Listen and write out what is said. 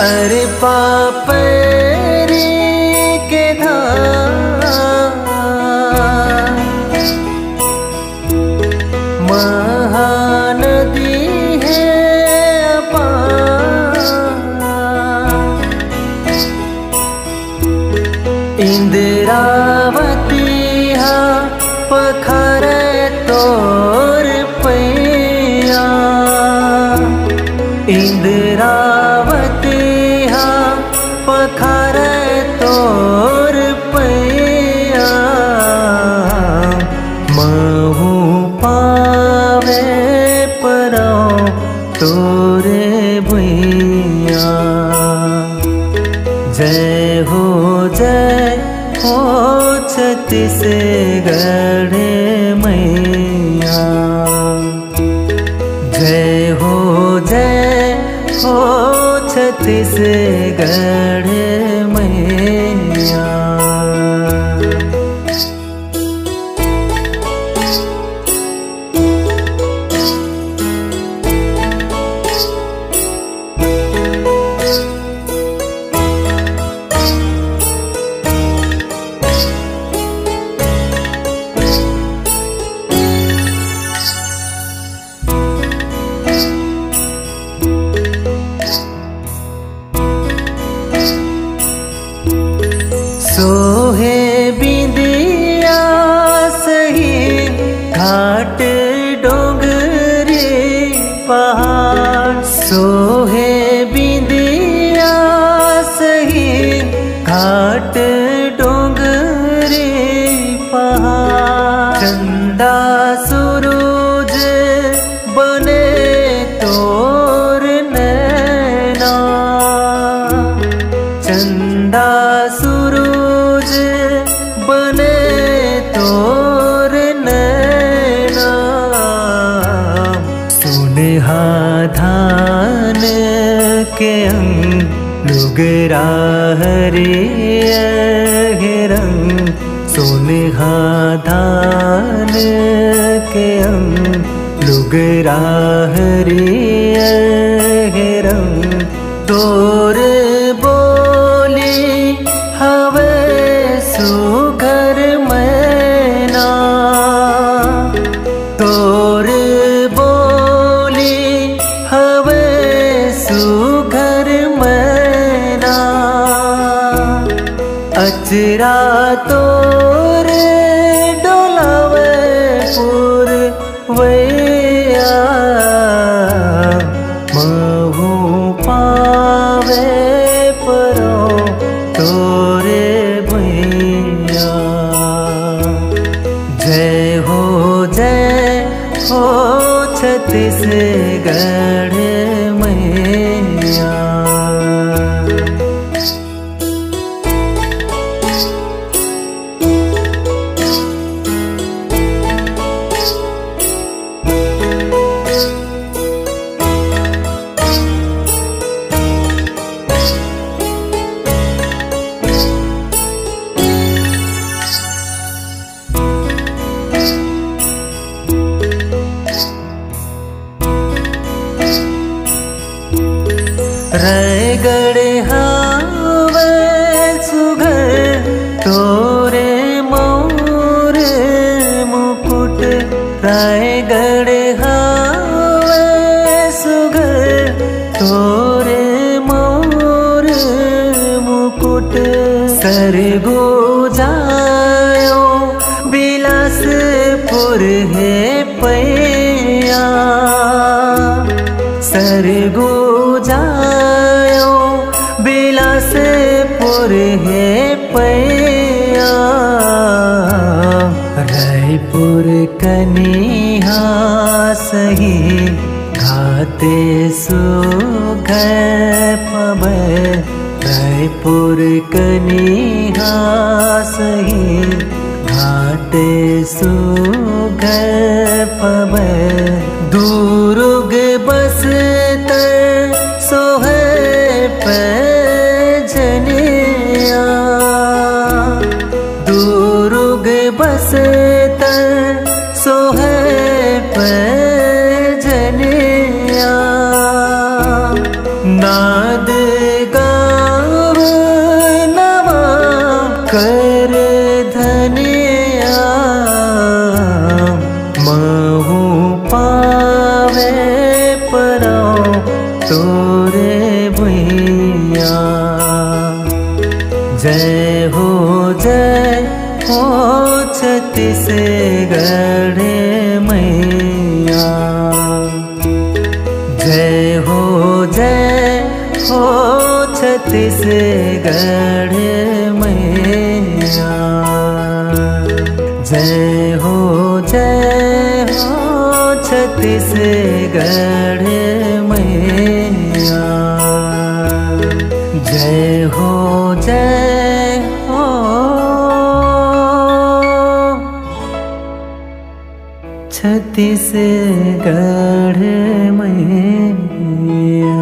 हर पापरी के धाम महानदी है अपार। इंद्रावती हा पखारे तोर पैया। इंद्रावती हा पखारे तोर पैया। महू पावे परो तोरे भैया। जय हो छत्तीसगढ़ मैया। जय हो छत्तीसगढ़ मैया। सोहे बिंदिया सही घाट डोंगरे पहाड़। सोहे बिंदिया सही घाट डोंगरे पहाड़। चंदा सूरज बने तोर नैना। चंदा सूरज बने तोर नैना। सुनहा धान के अंग लुगरा हरियर रंग। सुनहा धान के अंग लुगरा हरियर रंग। तोर बोली हवे सुघर मैना। तोर बोली हवे सुघर मैना। अचरा तोर डोलावे पुरवैया। महू पावे परो तोरे भैया। जय हो छत्तीसगढ़ मैया। रायगढ़ हावे सुघर तोरे मोर मुकुट। रायगढ़ हावे सुघर तोरे मोर मुकुट। सरगो जायो बिलासपुर है पैया। सरगो जायो बिलासपुर है पैया। रायपुर कनिहा सही घाते सुघर पबै। रायपुर कनिहा सही घाटे सुघर पबै। दुर्ग बस्तर सोहे पैजनिया। दुर्ग बस्तर सोहे पैजनिया। नाद जय हो छत्तीसगढ़ मैया। जय हो छत्तीसगढ़ मैया। जय हो छत्तीसगढ़ मैया। जय हो छत्तीसगढ़ मैया।